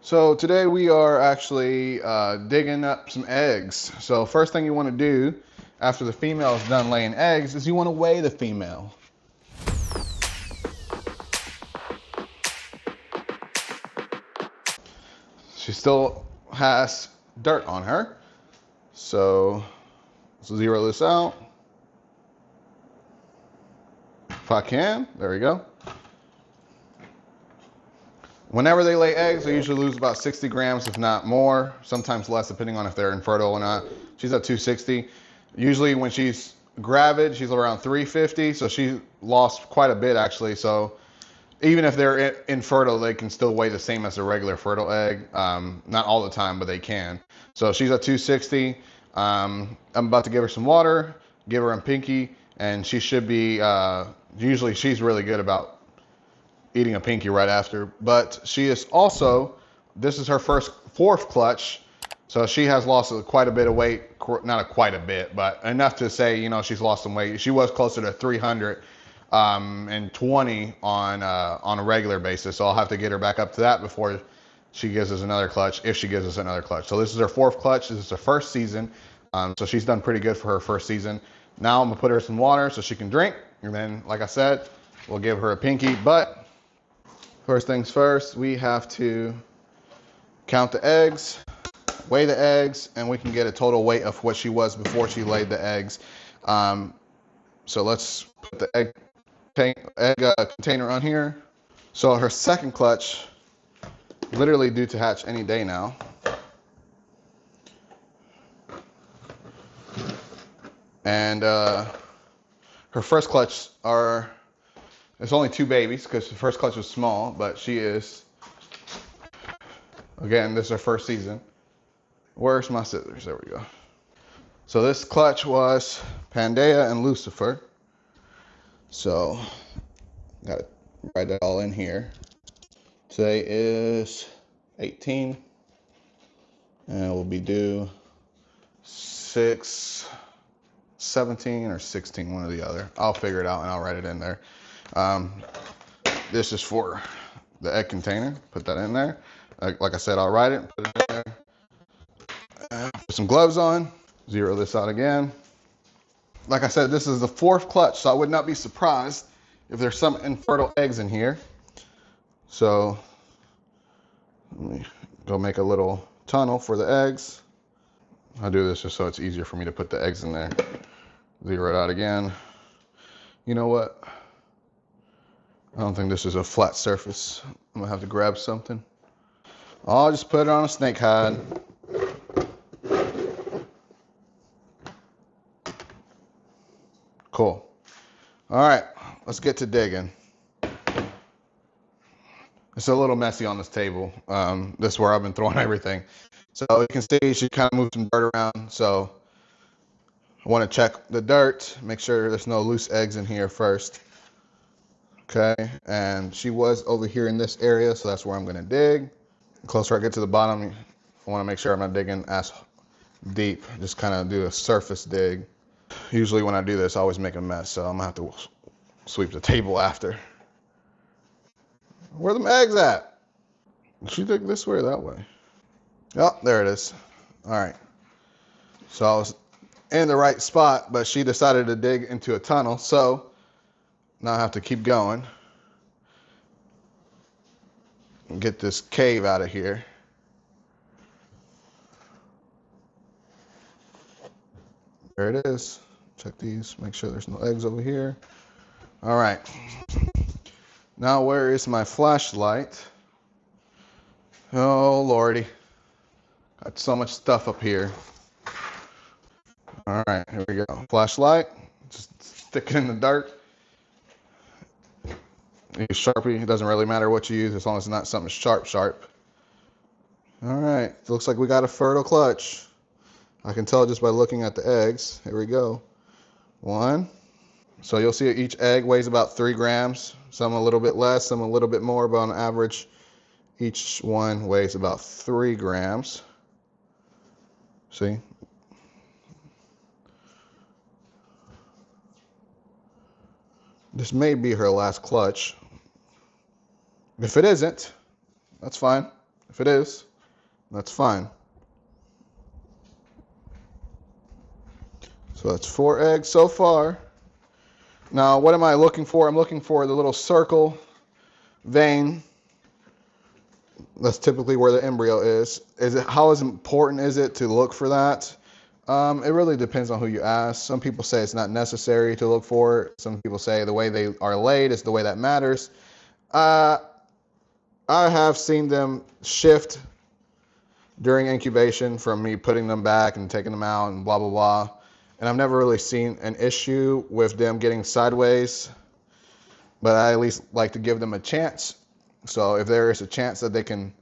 So today we are actually digging up some eggs. So first thing you want to do after the female is done laying eggs is you want to weigh the female. She still has dirt on her. So let's zero this out. If I can, there we go. Whenever they lay eggs, they usually lose about 60 grams, if not more, sometimes less, depending on if they're infertile or not. She's at 260. Usually when she's gravid, she's around 350, so she lost quite a bit actually. So even if they're infertile, they can still weigh the same as a regular fertile egg. Not all the time, but they can. So she's at 260. I'm about to give her some water, give her a pinky, and she should be, usually she's really good about eating a pinky right after. But she is also, this is her fourth clutch, so she has lost quite a bit of weight. Not quite a bit, but enough to say, she's lost some weight. She was closer to 300 and 20 on a regular basis. So I'll have to get her back up to that before she gives us another clutch, if she gives us another clutch. So this is her fourth clutch. This is her first season. So she's done pretty good for her first season. Now I'm gonna put her some water so she can drink. And then, like I said, we'll give her a pinky. But first things first, we have to count the eggs, weigh the eggs, and we can get a total weight of what she was before she laid the eggs. So let's put the egg container on here. So her second clutch, literally due to hatch any day now. And her first clutch it's only two babies because the first clutch was small, but she is, again, this is her first season. Where's my scissors? There we go. So this clutch was Pandea and Lucifer. So got to write that all in here. Today is 18, and it will be due 6/17 or 16, one or the other. I'll figure it out and I'll write it in there. This is for the egg container. Put that in there. Like I said, I'll write it, put it in there. Put some gloves on. Zero this out again. Like I said, this is the fourth clutch, so I would not be surprised if there's some infertile eggs in here. So let me go make a little tunnel for the eggs. I'll do this just so it's easier for me to put the eggs in there. Zero it out again. You know what? I don't think this is a flat surface. I'm gonna have to grab something. I'll just put it on a snake hide. Cool. All right, let's get to digging. It's a little messy on this table. This is where I've been throwing everything. So you can see she kind of moved some dirt around. So I want to check the dirt, make sure there's no loose eggs in here first. Okay, and she was over here in this area, so that's where I'm gonna dig. The closer I get to the bottom, I want to make sure I'm not digging as deep. Just kind of do a surface dig. Usually when I do this, I always make a mess, so I'm gonna have to sweep the table after. Where are the eggs at? Did she dig this way or that way? Oh, there it is. All right. So I was in the right spot, but she decided to dig into a tunnel, so now I have to keep going and get this cave out of here. There it is. Check these, make sure there's no eggs over here. All right. Now where is my flashlight? Oh, Lordy. Got so much stuff up here. All right, here we go. Flashlight. Just stick it in the dirt. Use Sharpie. It doesn't really matter what you use as long as it's not something sharp. All right. Looks like we got a fertile clutch. I can tell just by looking at the eggs. Here we go. One. So you'll see each egg weighs about 3 grams. Some a little bit less, some a little bit more, but on average, each one weighs about 3 grams. See? This may be her last clutch. If it isn't, that's fine. If it is, that's fine. So that's 4 eggs so far. Now, what am I looking for? I'm looking for the little circle vein. That's typically where the embryo is. How important is it to look for that? It really depends on who you ask. Some people say it's not necessary to look for it. Some people say the way they are laid is the way that matters. I have seen them shift during incubation from me putting them back and taking them out and blah, blah, blah. And I've never really seen an issue with them getting sideways, but I at least like to give them a chance. So if there is a chance that they can,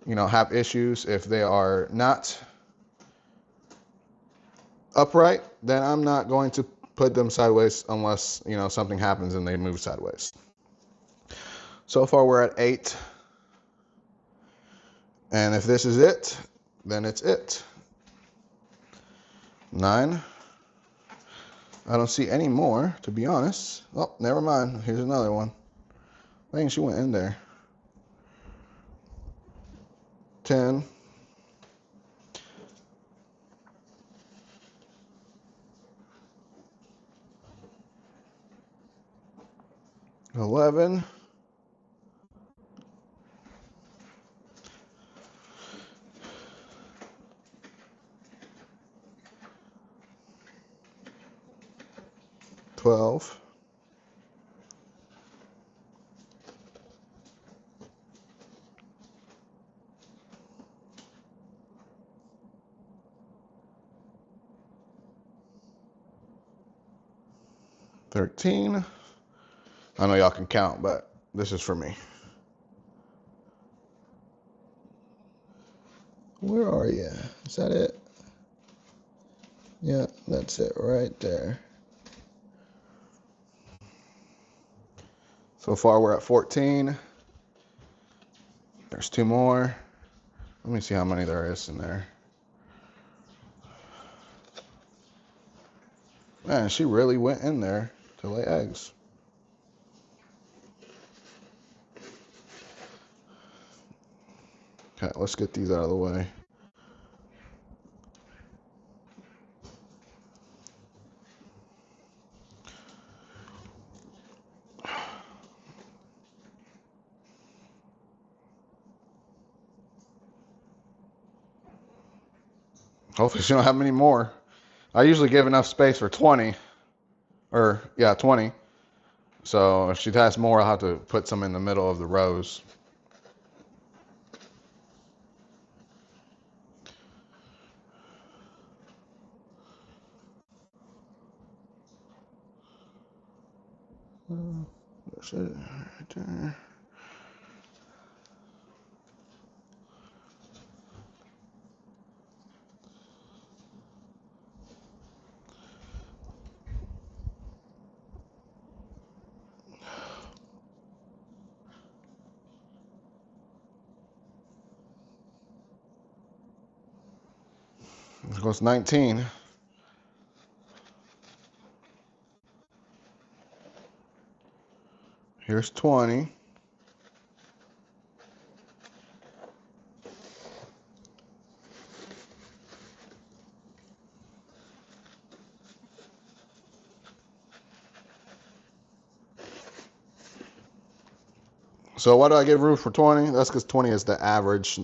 have issues, if they are not upright, then I'm not going to put them sideways unless, something happens and they move sideways. So far we're at 8. And if this is it, then it's it. 9. I don't see any more, to be honest. Oh, never mind. Here's another one. I think she went in there. 10. 11. 12. 13. I know y'all can count, but this is for me. Where are you? Is that it? Yeah, that's it right there. So far we're at 14. There's 2 more. Let me see how many there is in there. Man, she really went in there to lay eggs. Okay, let's get these out of the way. Hopefully she don't have many more. I usually give enough space for 20. 20. So if she has more, I'll have to put some in the middle of the rows. That's it right there. There goes 19. Here's 20. So why do I give room for 20? That's because 20 is the average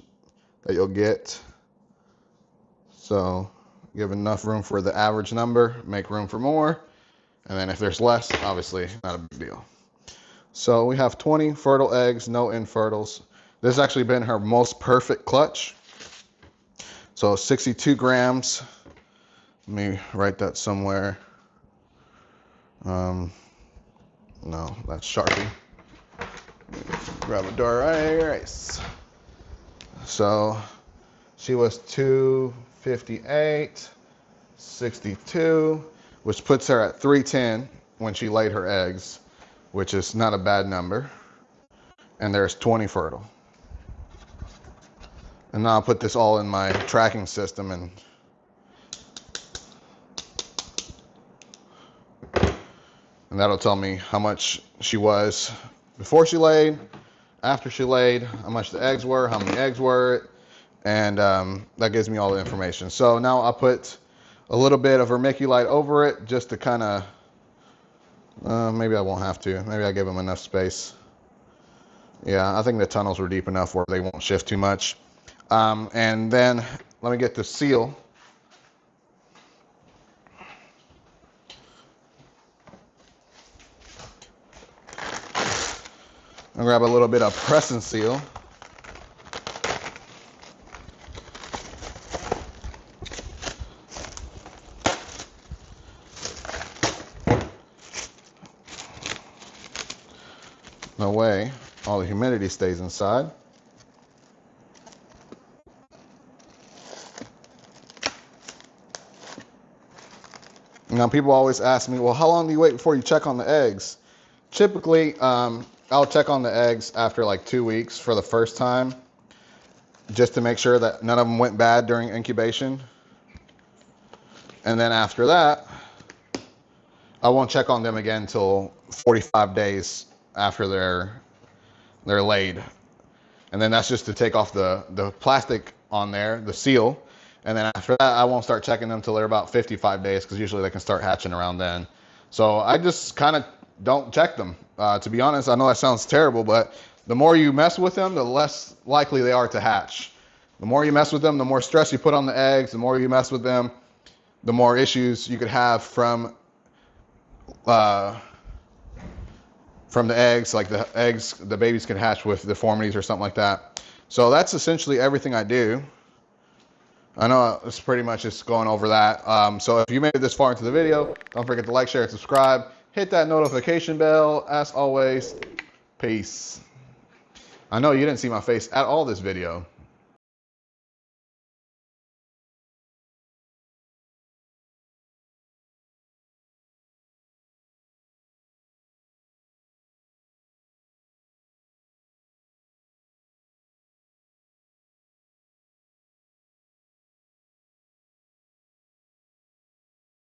that you'll get. So give enough room for the average number, make room for more. And then if there's less, obviously not a big deal. So we have 20 fertile eggs, no infertiles. This has actually been her most perfect clutch. So 62 grams. Let me write that somewhere. No, that's Sharpie. Grab a dry erase. So she was 258, 62, which puts her at 310 when she laid her eggs, which is not a bad number. And there's 20 fertile. And now I'll put this all in my tracking system and that'll tell me how much she was before she laid after she laid, how much the eggs were, how many eggs were, and that gives me all the information. So now I'll put a little bit of vermiculite over it just to kind of, maybe I won't have to. Maybe I give them enough space. Yeah, I think the tunnels were deep enough where they won't shift too much. And then let me get the seal. I'll grab a little bit of press and seal. No way all the humidity stays inside. Now people always ask me, well, how long do you wait before you check on the eggs? Typically, I'll check on the eggs after like 2 weeks for the first time, just to make sure that none of them went bad during incubation. And then after that, I won't check on them again until 45 days after they're laid. And then that's just to take off the plastic on there, the seal. And then after that, I won't start checking them until they're about 55 days, because usually they can start hatching around then. So I just kind of don't check them. To be honest, I know that sounds terrible, but the more you mess with them, the less likely they are to hatch. The more you mess with them, the more stress you put on the eggs. The more you mess with them, the more issues you could have from the eggs. Like the babies can hatch with deformities or something like that. So that's essentially everything I do. I know it's pretty much just going over that. So if you made it this far into the video, don't forget to like, share, and subscribe. Hit that notification bell. As always, peace. I know you didn't see my face at all this video.